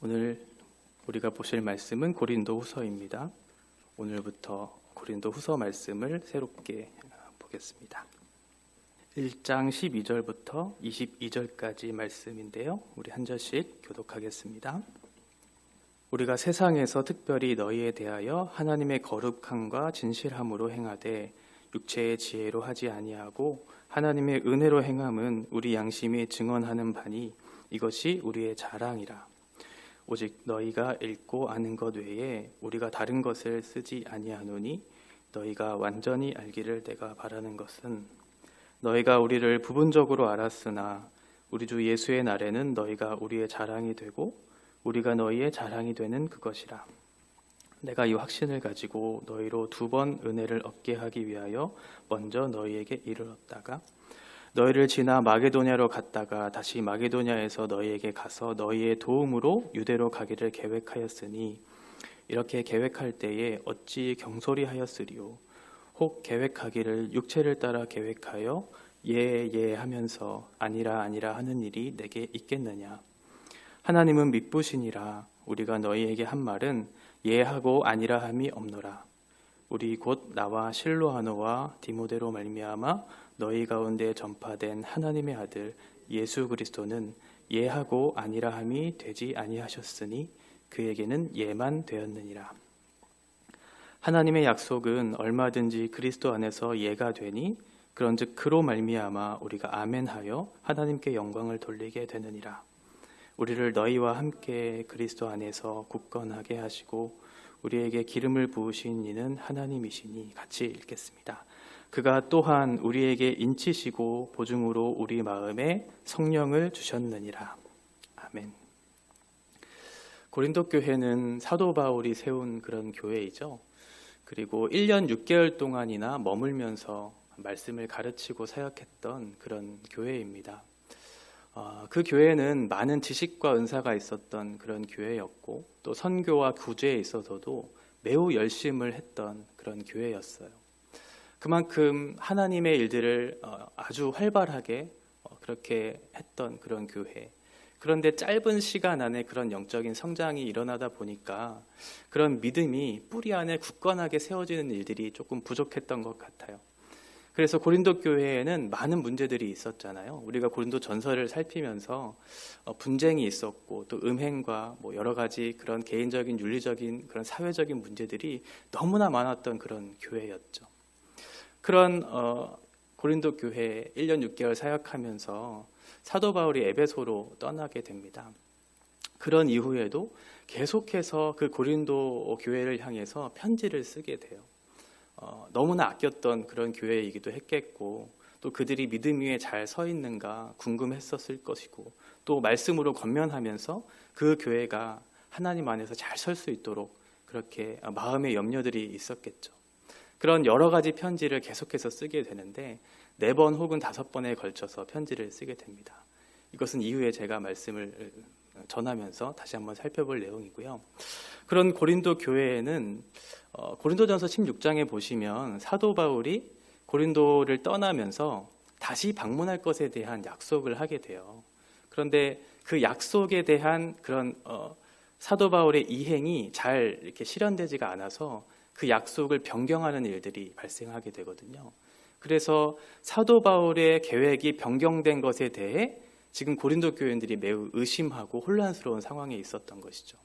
오늘 우리가 보실 말씀은 고린도후서입니다. 오늘부터 고린도후서 말씀을 새롭게 보겠습니다. 1장 12절부터 22절까지 말씀인데요. 우리 한 절씩 교독하겠습니다. 우리가 세상에서 특별히 너희에 대하여 하나님의 거룩함과 진실함으로 행하되 육체의 지혜로 하지 아니하고 하나님의 은혜로 행함은 우리 양심이 증언하는 바니 이것이 우리의 자랑이라. 오직 너희가 읽고 아는 것 외에 우리가 다른 것을 쓰지 아니하노니 너희가 완전히 알기를 내가 바라는 것은 너희가 우리를 부분적으로 알았으나 우리 주 예수의 날에는 너희가 우리의 자랑이 되고 우리가 너희의 자랑이 되는 그것이라. 내가 이 확신을 가지고 너희로 2번 은혜를 얻게 하기 위하여 먼저 너희에게 이르렀다가 너희를 지나 마게도냐로 갔다가 다시 마게도냐에서 너희에게 가서 너희의 도움으로 유대로 가기를 계획하였으니 이렇게 계획할 때에 어찌 경솔히 하였으리요. 혹 계획하기를 육체를 따라 계획하여 예 하면서 아니라 하는 일이 내게 있겠느냐. 하나님은 미쁘시니라. 우리가 너희에게 한 말은 예하고 아니라 함이 없노라. 우리 곧 나와 실로아노와 디모데로 말미암아 너희 가운데 전파된 하나님의 아들 예수 그리스도는 예하고 아니라 함이 되지 아니하셨으니 그에게는 예만 되었느니라. 하나님의 약속은 얼마든지 그리스도 안에서 예가 되니 그런즉 그로 말미암아 우리가 아멘하여 하나님께 영광을 돌리게 되느니라. 우리를 너희와 함께 그리스도 안에서 굳건하게 하시고 우리에게 기름을 부으신 이는 하나님이시니. 같이 읽겠습니다. 그가 또한 우리에게 인치시고 보증으로 우리 마음에 성령을 주셨느니라. 아멘. 고린도 교회는 사도 바울이 세운 그런 교회이죠. 그리고 1년 6개월 동안이나 머물면서 말씀을 가르치고 사역했던 그런 교회입니다. 그 교회는 많은 지식과 은사가 있었던 그런 교회였고 또 선교와 구제에 있어서도 매우 열심을 했던 그런 교회였어요. 그만큼 하나님의 일들을 아주 활발하게 그렇게 했던 그런 교회. 그런데 짧은 시간 안에 그런 영적인 성장이 일어나다 보니까 그런 믿음이 뿌리 안에 굳건하게 세워지는 일들이 조금 부족했던 것 같아요. 그래서 고린도 교회에는 많은 문제들이 있었잖아요. 우리가 고린도 전서를 살피면서 분쟁이 있었고 또 음행과 여러 가지 그런 개인적인 윤리적인 그런 사회적인 문제들이 너무나 많았던 그런 교회였죠. 그런 고린도 교회 1년 6개월 사역하면서 사도 바울이 에베소로 떠나게 됩니다. 그런 이후에도 계속해서 그 고린도 교회를 향해서 편지를 쓰게 돼요. 너무나 아꼈던 그런 교회이기도 했겠고 또 그들이 믿음 위에 잘 서 있는가 궁금했었을 것이고 또 말씀으로 권면하면서 그 교회가 하나님 안에서 잘 설 수 있도록 그렇게 마음의 염려들이 있었겠죠. 그런 여러 가지 편지를 계속해서 쓰게 되는데 4번 혹은 5번에 걸쳐서 편지를 쓰게 됩니다. 이것은 이후에 제가 말씀을 전하면서 다시 한번 살펴볼 내용이고요. 그런 고린도 교회에는 고린도전서 16장에 보시면 사도 바울이 고린도를 떠나면서 다시 방문할 것에 대한 약속을 하게 돼요. 그런데 그 약속에 대한 그런 사도 바울의 이행이 잘 이렇게 실현되지가 않아서 그 약속을 변경하는 일들이 발생하게 되거든요. 그래서 사도 바울의 계획이 변경된 것에 대해 지금 고린도 교인들이 매우 의심하고 혼란스러운 상황에 있었던 것이죠.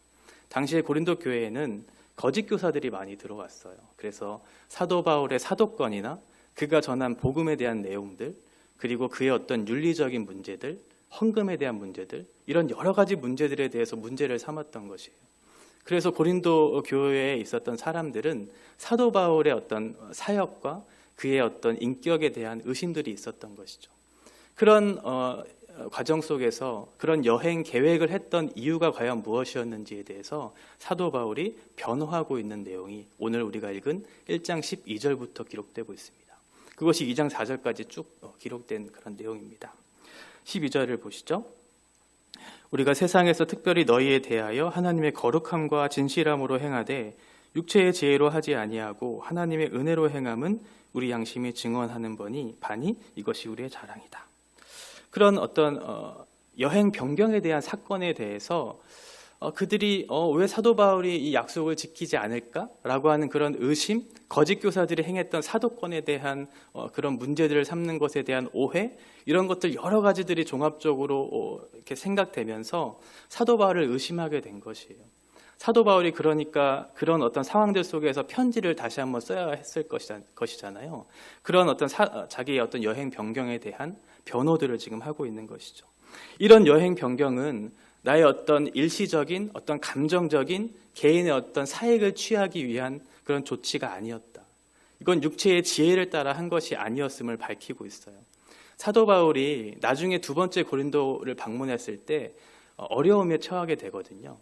당시에 고린도 교회에는 거짓 교사들이 많이 들어왔어요. 그래서 사도 바울의 사도권이나 그가 전한 복음에 대한 내용들, 그리고 그의 어떤 윤리적인 문제들, 헌금에 대한 문제들, 이런 여러 가지 문제들에 대해서 문제를 삼았던 것이에요. 그래서 고린도 교회에 있었던 사람들은 사도 바울의 어떤 사역과 그의 어떤 인격에 대한 의심들이 있었던 것이죠. 그런 과정 속에서 그런 여행 계획을 했던 이유가 과연 무엇이었는지에 대해서 사도 바울이 변호하고 있는 내용이 오늘 우리가 읽은 1장 12절부터 기록되고 있습니다. 그것이 2장 4절까지 쭉 기록된 그런 내용입니다. 12절을 보시죠. 우리가 세상에서 특별히 너희에 대하여 하나님의 거룩함과 진실함으로 행하되 육체의 지혜로 하지 아니하고 하나님의 은혜로 행함은 우리 양심이 증언하는 바니 이것이 우리의 자랑이다. 그런 어떤 여행 변경에 대한 사건에 대해서 그들이 왜 사도 바울이 이 약속을 지키지 않을까라고 하는 그런 의심, 거짓 교사들이 행했던 사도권에 대한 그런 문제들을 삼는 것에 대한 오해, 이런 것들 여러 가지들이 종합적으로 이렇게 생각되면서 사도 바울을 의심하게 된 것이에요. 사도 바울이 그러니까 그런 어떤 상황들 속에서 편지를 다시 한번 써야 했을 것이잖아요. 그런 어떤 자기의 어떤 여행 변경에 대한 변호들을 지금 하고 있는 것이죠. 이런 여행 변경은 나의 어떤 일시적인 어떤 감정적인 개인의 어떤 사익을 취하기 위한 그런 조치가 아니었다. 이건 육체의 지혜를 따라 한 것이 아니었음을 밝히고 있어요. 사도 바울이 나중에 두 번째 고린도를 방문했을 때 어려움에 처하게 되거든요.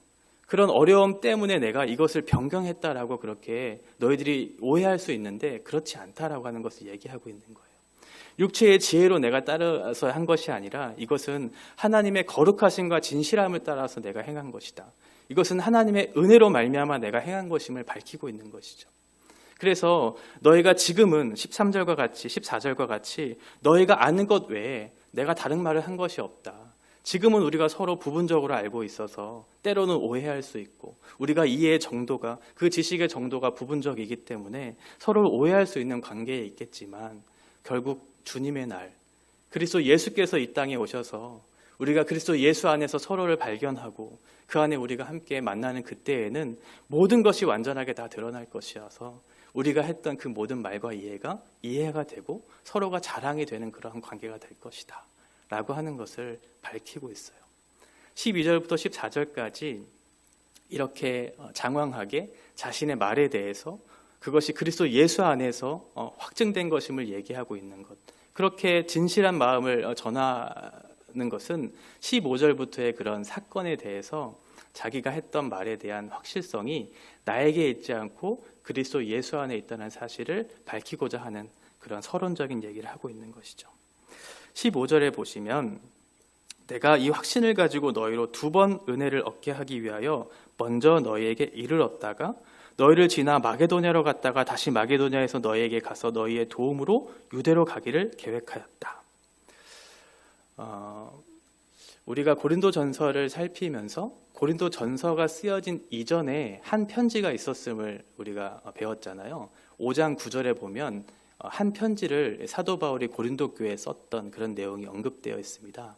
그런 어려움 때문에 내가 이것을 변경했다라고 그렇게 너희들이 오해할 수 있는데 그렇지 않다라고 하는 것을 얘기하고 있는 거예요. 육체의 지혜로 내가 따라서 한 것이 아니라 이것은 하나님의 거룩하심과 진실함을 따라서 내가 행한 것이다. 이것은 하나님의 은혜로 말미암아 내가 행한 것임을 밝히고 있는 것이죠. 그래서 너희가 지금은 13절과 같이 14절과 같이 너희가 아는 것 외에 내가 다른 말을 한 것이 없다. 지금은 우리가 서로 부분적으로 알고 있어서 때로는 오해할 수 있고 우리가 이해의 정도가 그 지식의 정도가 부분적이기 때문에 서로를 오해할 수 있는 관계에 있겠지만 결국 주님의 날 그리스도 예수께서 이 땅에 오셔서 우리가 그리스도 예수 안에서 서로를 발견하고 그 안에 우리가 함께 만나는 그때에는 모든 것이 완전하게 다 드러날 것이어서 우리가 했던 그 모든 말과 이해가 되고 서로가 자랑이 되는 그러한 관계가 될 것이다 라고 하는 것을 밝히고 있어요. 12절부터 14절까지 이렇게 장황하게 자신의 말에 대해서 그것이 그리스도 예수 안에서 확증된 것임을 얘기하고 있는 것, 그렇게 진실한 마음을 전하는 것은 15절부터의 그런 사건에 대해서 자기가 했던 말에 대한 확실성이 나에게 있지 않고 그리스도 예수 안에 있다는 사실을 밝히고자 하는 그런 서론적인 얘기를 하고 있는 것이죠. 15절에 보시면 내가 이 확신을 가지고 너희로 두 번 은혜를 얻게 하기 위하여 먼저 너희에게 이르렀다가 너희를 지나 마게도냐로 갔다가 다시 마게도냐에서 너희에게 가서 너희의 도움으로 유대로 가기를 계획하였다. 우리가 고린도 전서를 살피면서 고린도 전서가 쓰여진 이전에 한 편지가 있었음을 우리가 배웠잖아요. 5장 9절에 보면 한 편지를 사도 바울이 고린도 교회에 썼던 그런 내용이 언급되어 있습니다.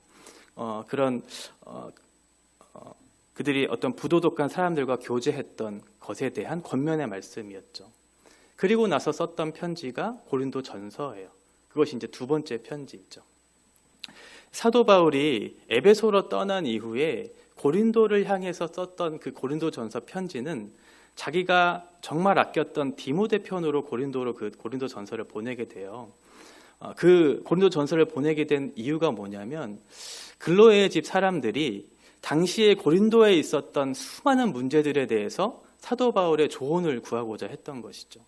그들이 어떤 부도덕한 사람들과 교제했던 것에 대한 권면의 말씀이었죠. 그리고 나서 썼던 편지가 고린도 전서예요. 그것이 이제 두 번째 편지죠. 사도 바울이 에베소로 떠난 이후에 고린도를 향해서 썼던 그 고린도 전서 편지는 자기가 정말 아꼈던 디모데 편으로 고린도로 그 고린도 전서를 보내게 돼요. 그 고린도 전서를 보내게 된 이유가 뭐냐면 글로의 집 사람들이 당시에 고린도에 있었던 수많은 문제들에 대해서 사도 바울의 조언을 구하고자 했던 것이죠.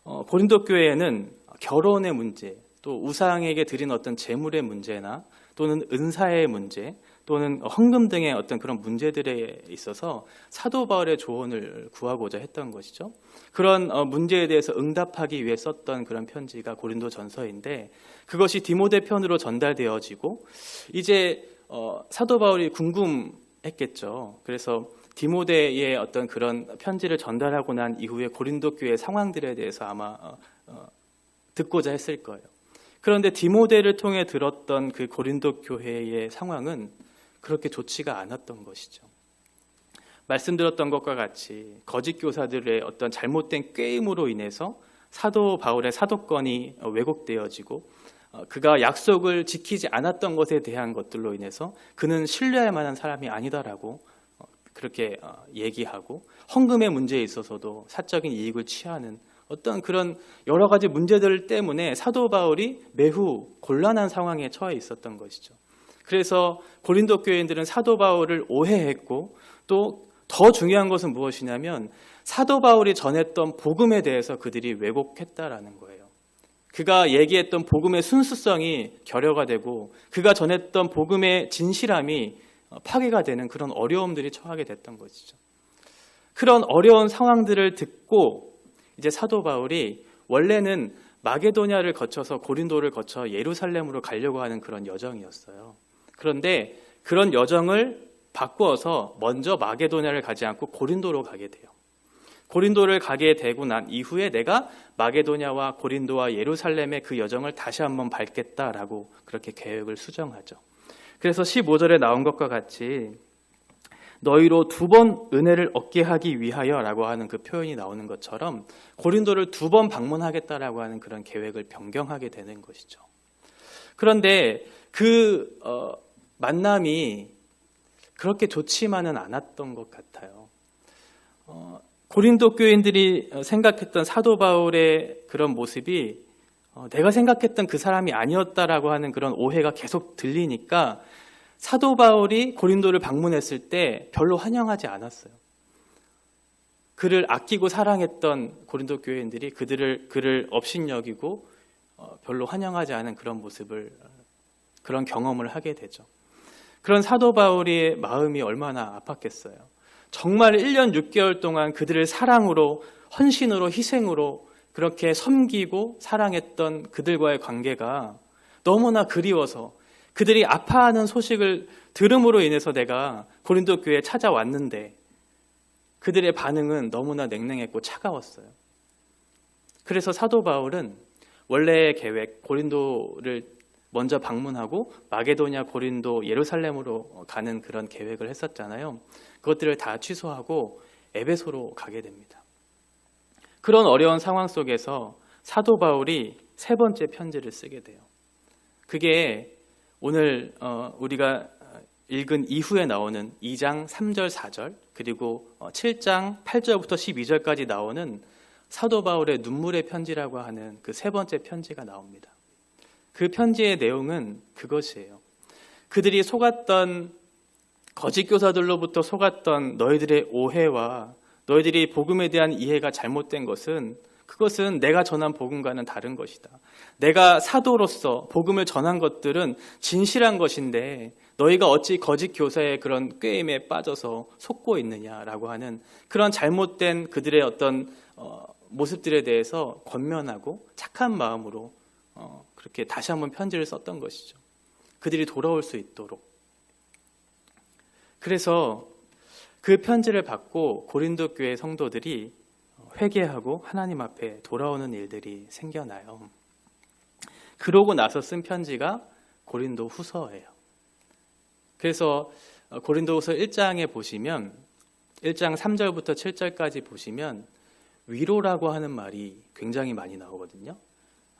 고린도 교회에는 결혼의 문제, 또 우상에게 드린 어떤 재물의 문제나 또는 은사의 문제, 또는 헌금 등의 어떤 그런 문제들에 있어서 사도 바울의 조언을 구하고자 했던 것이죠. 그런 문제에 대해서 응답하기 위해 썼던 그런 편지가 고린도 전서인데 그것이 디모데 편으로 전달되어지고 이제 사도 바울이 궁금했겠죠. 그래서 디모데의 어떤 그런 편지를 전달하고 난 이후에 고린도 교회 상황들에 대해서 아마 듣고자 했을 거예요. 그런데 디모데를 통해 들었던 그 고린도 교회의 상황은 그렇게 좋지가 않았던 것이죠. 말씀드렸던 것과 같이 거짓 교사들의 어떤 잘못된 꾀임으로 인해서 사도 바울의 사도권이 왜곡되어지고 그가 약속을 지키지 않았던 것에 대한 것들로 인해서 그는 신뢰할 만한 사람이 아니다라고 그렇게 얘기하고 헌금의 문제에 있어서도 사적인 이익을 취하는 어떤 그런 여러 가지 문제들 때문에 사도 바울이 매우 곤란한 상황에 처해 있었던 것이죠. 그래서 고린도 교인들은 사도 바울을 오해했고 또 더 중요한 것은 무엇이냐면 사도 바울이 전했던 복음에 대해서 그들이 왜곡했다라는 거예요. 그가 얘기했던 복음의 순수성이 결여가 되고 그가 전했던 복음의 진실함이 파괴가 되는 그런 어려움들이 처하게 됐던 것이죠. 그런 어려운 상황들을 듣고 이제 사도 바울이 원래는 마게도냐를 거쳐서 고린도를 거쳐 예루살렘으로 가려고 하는 그런 여정이었어요. 그런데 그런 여정을 바꾸어서 먼저 마게도냐를 가지 않고 고린도로 가게 돼요. 고린도를 가게 되고 난 이후에 내가 마게도냐와 고린도와 예루살렘의 그 여정을 다시 한번 밟겠다라고 그렇게 계획을 수정하죠. 그래서 15절에 나온 것과 같이 너희로 2번 은혜를 얻게 하기 위하여라고 하는 그 표현이 나오는 것처럼 고린도를 2번 방문하겠다라고 하는 그런 계획을 변경하게 되는 것이죠. 그런데 그 만남이 그렇게 좋지만은 않았던 것 같아요. 고린도 교인들이 생각했던 사도 바울의 그런 모습이 내가 생각했던 그 사람이 아니었다라고 하는 그런 오해가 계속 들리니까 사도 바울이 고린도를 방문했을 때 별로 환영하지 않았어요. 그를 아끼고 사랑했던 고린도 교인들이 그를 업신여기고 별로 환영하지 않은 그런 모습을, 그런 경험을 하게 되죠. 그런 사도 바울의 마음이 얼마나 아팠겠어요. 정말 1년 6개월 동안 그들을 사랑으로, 헌신으로, 희생으로 그렇게 섬기고 사랑했던 그들과의 관계가 너무나 그리워서 그들이 아파하는 소식을 들음으로 인해서 내가 고린도 교회에 찾아왔는데 그들의 반응은 너무나 냉랭했고 차가웠어요. 그래서 사도 바울은 원래의 계획, 고린도를 먼저 방문하고 마게도냐, 고린도, 예루살렘으로 가는 그런 계획을 했었잖아요. 그것들을 다 취소하고 에베소로 가게 됩니다. 그런 어려운 상황 속에서 사도 바울이 3번째 편지를 쓰게 돼요. 그게 오늘 우리가 읽은 이후에 나오는 2장 3절 4절 그리고 7장 8절부터 12절까지 나오는 사도 바울의 눈물의 편지라고 하는 그 3번째 편지가 나옵니다. 그 편지의 내용은 그것이에요. 그들이 속았던 거짓 교사들로부터 속았던 너희들의 오해와 너희들이 복음에 대한 이해가 잘못된 것은 그것은 내가 전한 복음과는 다른 것이다. 내가 사도로서 복음을 전한 것들은 진실한 것인데 너희가 어찌 거짓 교사의 그런 꾀임에 빠져서 속고 있느냐라고 하는 그런 잘못된 그들의 어떤 모습들에 대해서 권면하고 착한 마음으로 그렇게 다시 한번 편지를 썼던 것이죠. 그들이 돌아올 수 있도록. 그래서 그 편지를 받고 고린도 교회 성도들이 회개하고 하나님 앞에 돌아오는 일들이 생겨나요. 그러고 나서 쓴 편지가 고린도 후서예요. 그래서 고린도 후서 1장에 보시면 1장 3절부터 7절까지 보시면 위로라고 하는 말이 굉장히 많이 나오거든요.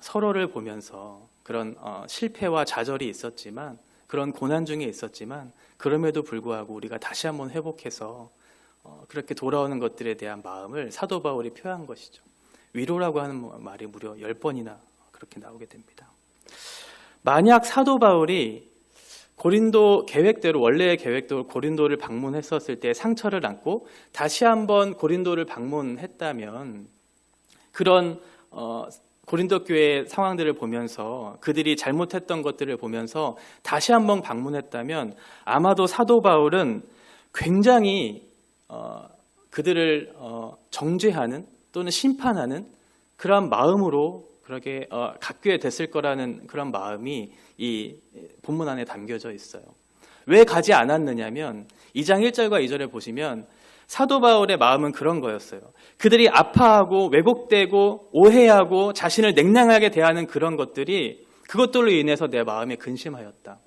서로를 보면서 그런 실패와 좌절이 있었지만 그런 고난 중에 있었지만 그럼에도 불구하고 우리가 다시 한번 회복해서 그렇게 돌아오는 것들에 대한 마음을 사도 바울이 표한 것이죠. 위로라고 하는 말이 무려 10번이나 그렇게 나오게 됩니다. 만약 사도 바울이 고린도 계획대로 원래의 계획대로 고린도를 방문했었을 때 상처를 안고 다시 한번 고린도를 방문했다면 그런 고린도 교회의 상황들을 보면서 그들이 잘못했던 것들을 보면서 다시 한번 방문했다면 아마도 사도 바울은 굉장히 그들을 정죄하는 또는 심판하는 그런 마음으로 그렇게 갖게 됐을 거라는 그런 마음이 이 본문 안에 담겨져 있어요. 왜 가지 않았느냐면 2장 1절과 2절에 보시면 사도 바울의 마음은 그런 거였어요. 그들이 아파하고 왜곡되고 오해하고 자신을 냉랭하게 대하는 그런 것들이 그것들로 인해서 내 마음에 근심하였다.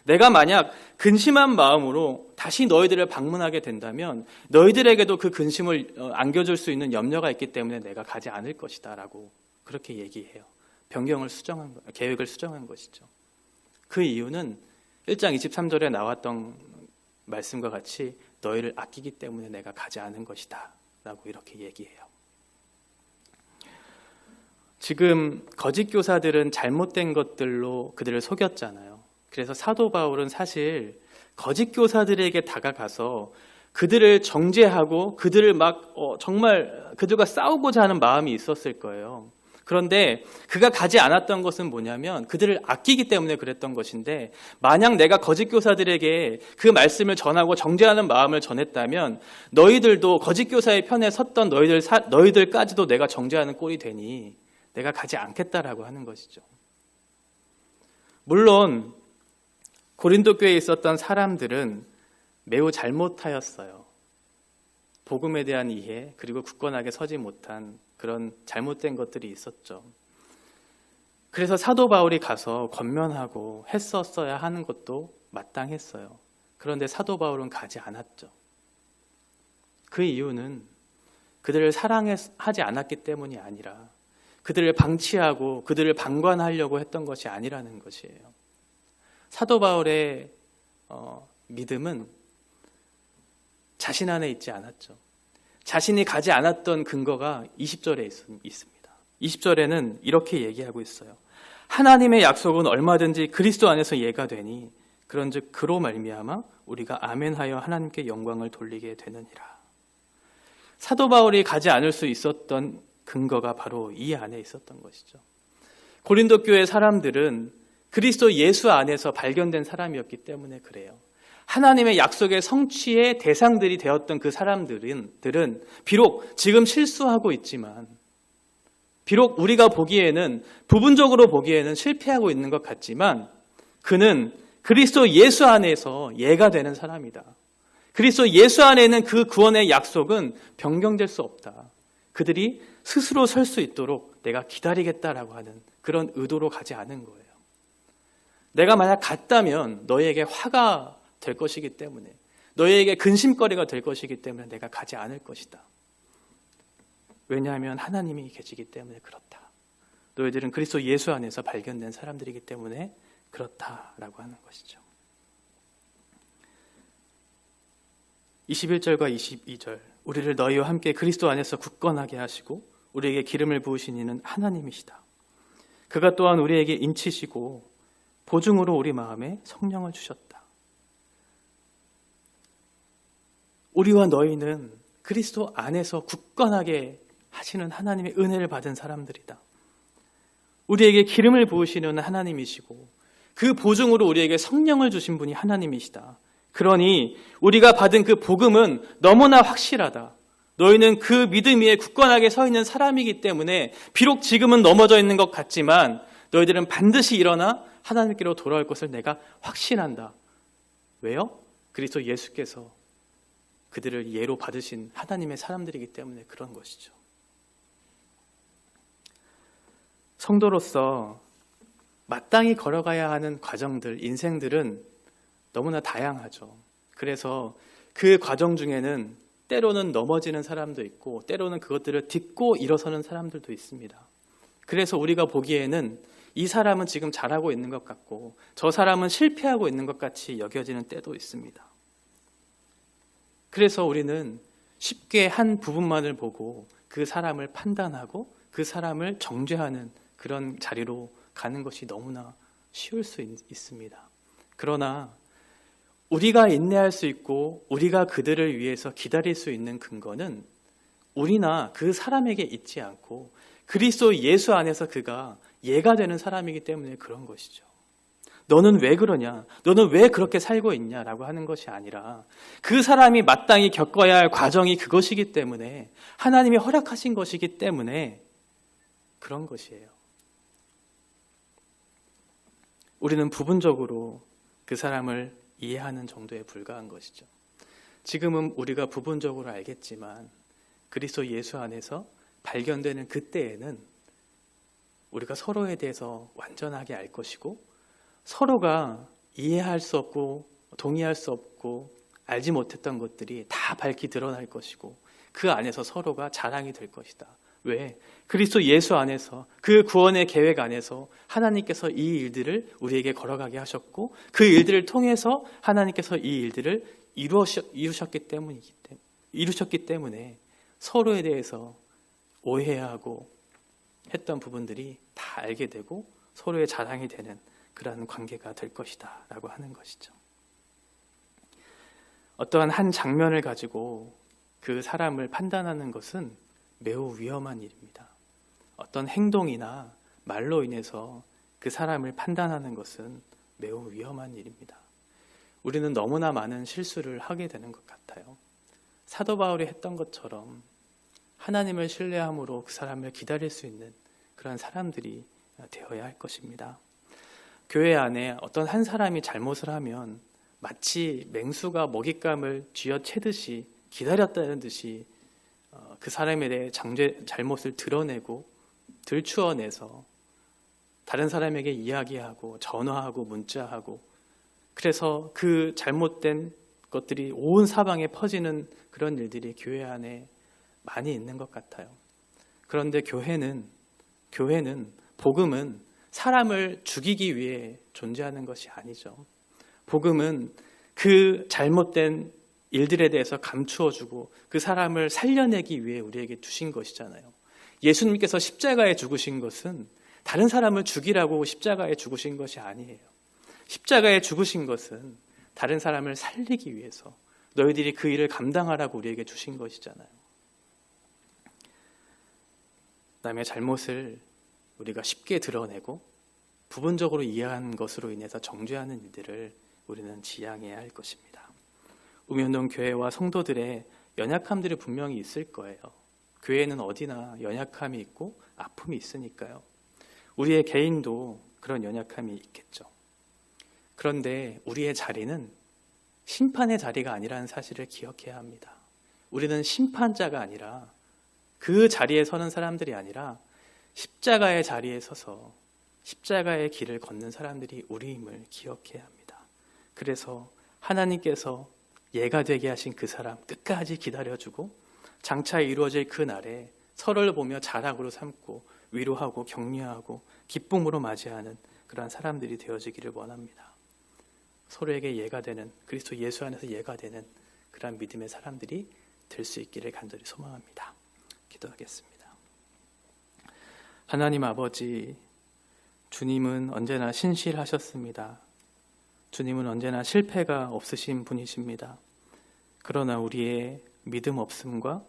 내가 만약 근심한 마음으로 다시 너희들을 방문하게 된다면 너희들에게도 그 근심을 안겨줄 수 있는 염려가 있기 때문에 내가 가지 않을 것이다 라고 그렇게 얘기해요. 계획을 수정한 것이죠. 그 이유는 1장 23절에 나왔던 말씀과 같이 너희를 아끼기 때문에 내가 가지 않은 것이다 라고 이렇게 얘기해요. 지금 거짓 교사들은 잘못된 것들로 그들을 속였잖아요. 그래서 사도 바울은 사실 거짓 교사들에게 다가가서 그들을 정죄하고 그들을 정말 그들과 싸우고자 하는 마음이 있었을 거예요. 그런데 그가 가지 않았던 것은 뭐냐면 그들을 아끼기 때문에 그랬던 것인데 만약 내가 거짓 교사들에게 그 말씀을 전하고 정죄하는 마음을 전했다면 너희들도 거짓 교사의 편에 섰던 너희들까지도 내가 정죄하는 꼴이 되니 내가 가지 않겠다라고 하는 것이죠. 물론 고린도 교회에 있었던 사람들은 매우 잘못하였어요. 복음에 대한 이해, 그리고 굳건하게 서지 못한 그런 잘못된 것들이 있었죠. 그래서 사도 바울이 가서 권면하고 했었어야 하는 것도 마땅했어요. 그런데 사도 바울은 가지 않았죠. 그 이유는 그들을 사랑하지 않았기 때문이 아니라 그들을 방치하고 그들을 방관하려고 했던 것이 아니라는 것이에요. 사도 바울의 믿음은 자신 안에 있지 않았죠. 자신이 가지 않았던 근거가 20절에 있습니다. 20절에는 이렇게 얘기하고 있어요. 하나님의 약속은 얼마든지 그리스도 안에서 예가 되니 그런즉 그로 말미암아 우리가 아멘하여 하나님께 영광을 돌리게 되느니라. 사도 바울이 가지 않을 수 있었던 근거가 바로 이 안에 있었던 것이죠. 고린도 교회 사람들은 그리스도 예수 안에서 발견된 사람이었기 때문에 그래요. 하나님의 약속의 성취의 대상들이 되었던 그 사람들은 비록 지금 실수하고 있지만, 비록 우리가 보기에는 부분적으로 보기에는 실패하고 있는 것 같지만 그는 그리스도 예수 안에서 예가 되는 사람이다. 그리스도 예수 안에 있는 그 구원의 약속은 변경될 수 없다. 그들이 스스로 설 수 있도록 내가 기다리겠다라고 하는 그런 의도로 가지 않은 거예요. 내가 만약 갔다면 너희에게 화가 될 것이기 때문에, 너희에게 근심거리가 될 것이기 때문에 내가 가지 않을 것이다. 왜냐하면 하나님이 계시기 때문에 그렇다. 너희들은 그리스도 예수 안에서 발견된 사람들이기 때문에 그렇다라고 하는 것이죠. 21절과 22절, 우리를 너희와 함께 그리스도 안에서 굳건하게 하시고 우리에게 기름을 부으신 이는 하나님이시다. 그가 또한 우리에게 인치시고 보증으로 우리 마음에 성령을 주셨다. 우리와 너희는 그리스도 안에서 굳건하게 하시는 하나님의 은혜를 받은 사람들이다. 우리에게 기름을 부으시는 하나님이시고 그 보증으로 우리에게 성령을 주신 분이 하나님이시다. 그러니 우리가 받은 그 복음은 너무나 확실하다. 너희는 그 믿음 위에 굳건하게 서 있는 사람이기 때문에 비록 지금은 넘어져 있는 것 같지만 너희들은 반드시 일어나 하나님께로 돌아올 것을 내가 확신한다. 왜요? 그리스도 예수께서 그들을 예로 받으신 하나님의 사람들이기 때문에 그런 것이죠. 성도로서 마땅히 걸어가야 하는 과정들, 인생들은 너무나 다양하죠. 그래서 그 과정 중에는 때로는 넘어지는 사람도 있고 때로는 그것들을 딛고 일어서는 사람들도 있습니다. 그래서 우리가 보기에는 이 사람은 지금 잘하고 있는 것 같고 저 사람은 실패하고 있는 것 같이 여겨지는 때도 있습니다. 그래서 우리는 쉽게 한 부분만을 보고 그 사람을 판단하고 그 사람을 정죄하는 그런 자리로 가는 것이 너무나 쉬울 수 있습니다. 그러나 우리가 인내할 수 있고 우리가 그들을 위해서 기다릴 수 있는 근거는 우리나 그 사람에게 있지 않고 그리스도 예수 안에서 그가 예가 되는 사람이기 때문에 그런 것이죠. 너는 왜 그러냐? 너는 왜 그렇게 살고 있냐라고 하는 것이 아니라 그 사람이 마땅히 겪어야 할 과정이 그것이기 때문에 하나님이 허락하신 것이기 때문에 그런 것이에요. 우리는 부분적으로 그 사람을 이해하는 정도에 불과한 것이죠. 지금은 우리가 부분적으로 알겠지만 그리스도 예수 안에서 발견되는 그때에는 우리가 서로에 대해서 완전하게 알 것이고 서로가 이해할 수 없고 동의할 수 없고 알지 못했던 것들이 다 밝히 드러날 것이고 그 안에서 서로가 자랑이 될 것이다. 왜? 그리스도 예수 안에서 그 구원의 계획 안에서 하나님께서 이 일들을 우리에게 걸어가게 하셨고 그 일들을 통해서 하나님께서 이 일들을 이루셨기 때문에 서로에 대해서 오해하고 했던 부분들이 다 알게 되고 서로의 자랑이 되는 그러한 관계가 될 것이다 라고 하는 것이죠. 어떠한 한 장면을 가지고 그 사람을 판단하는 것은 매우 위험한 일입니다. 어떤 행동이나 말로 인해서 그 사람을 판단하는 것은 매우 위험한 일입니다. 우리는 너무나 많은 실수를 하게 되는 것 같아요. 사도 바울이 했던 것처럼 하나님을 신뢰함으로 그 사람을 기다릴 수 있는 그런 사람들이 되어야 할 것입니다. 교회 안에 어떤 한 사람이 잘못을 하면 마치 맹수가 먹잇감을 쥐어채듯이 기다렸다는 듯이 그 사람에 대해 잘못을 드러내고 들추어내서 다른 사람에게 이야기하고 전화하고 문자하고, 그래서 그 잘못된 것들이 온 사방에 퍼지는 그런 일들이 교회 안에 많이 있는 것 같아요. 그런데 교회는 복음은 사람을 죽이기 위해 존재하는 것이 아니죠. 복음은 그 잘못된 일들에 대해서 감추어주고 그 사람을 살려내기 위해 우리에게 두신 것이잖아요. 예수님께서 십자가에 죽으신 것은 다른 사람을 죽이라고 십자가에 죽으신 것이 아니에요. 십자가에 죽으신 것은 다른 사람을 살리기 위해서, 너희들이 그 일을 감당하라고 우리에게 주신 것이잖아요. 남의 잘못을 우리가 쉽게 드러내고 부분적으로 이해한 것으로 인해서 정죄하는 일들을 우리는 지양해야 할 것입니다. 우면동 교회와 성도들의 연약함들이 분명히 있을 거예요. 교회는 어디나 연약함이 있고 아픔이 있으니까요. 우리의 개인도 그런 연약함이 있겠죠. 그런데 우리의 자리는 심판의 자리가 아니라는 사실을 기억해야 합니다. 우리는 심판자가 아니라, 그 자리에 서는 사람들이 아니라 십자가의 자리에 서서 십자가의 길을 걷는 사람들이 우리임을 기억해야 합니다. 그래서 하나님께서 예가 되게 하신 그 사람 끝까지 기다려주고 장차 이루어질 그 날에 서로를 보며 자랑으로 삼고 위로하고 격려하고 기쁨으로 맞이하는 그러한 사람들이 되어지기를 원합니다. 서로에게 예가 되는, 그리스도 예수 안에서 예가 되는 그러한 믿음의 사람들이 될 수 있기를 간절히 소망합니다. 기도하겠습니다. 하나님 아버지, 주님은 언제나 신실하셨습니다. 주님은 언제나 실패가 없으신 분이십니다. 그러나 우리의 믿음 없음과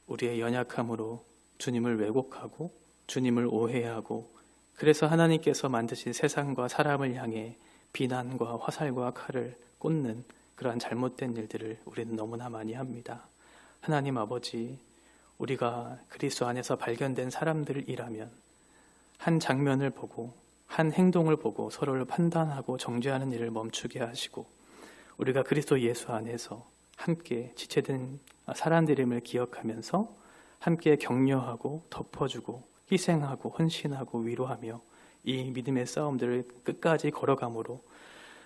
우리의 연약함으로 주님을 왜곡하고 주님을 오해하고, 그래서 하나님께서 만드신 세상과 사람을 향해 비난과 화살과 칼을 꽂는 그러한 잘못된 일들을 우리는 너무나 많이 합니다. 하나님 아버지, 우리가 그리스도 안에서 발견된 사람들이라면 한 장면을 보고 한 행동을 보고 서로를 판단하고 정죄하는 일을 멈추게 하시고, 우리가 그리스도 예수 안에서 함께 지체된 사람들임을 기억하면서 함께 격려하고 덮어주고 희생하고 헌신하고 위로하며 이 믿음의 싸움들을 끝까지 걸어가므로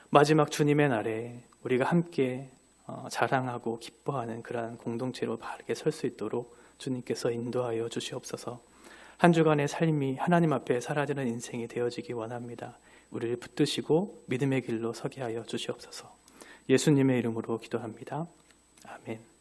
마지막 주님의 날에 우리가 함께 자랑하고 기뻐하는 그러한 공동체로 바르게 설 수 있도록 주님께서 인도하여 주시옵소서. 한 주간의 삶이 하나님 앞에 사라지는 인생이 되어지기 원합니다. 우리를 붙드시고 믿음의 길로 서게 하여 주시옵소서. 예수님의 이름으로 기도합니다. 아멘.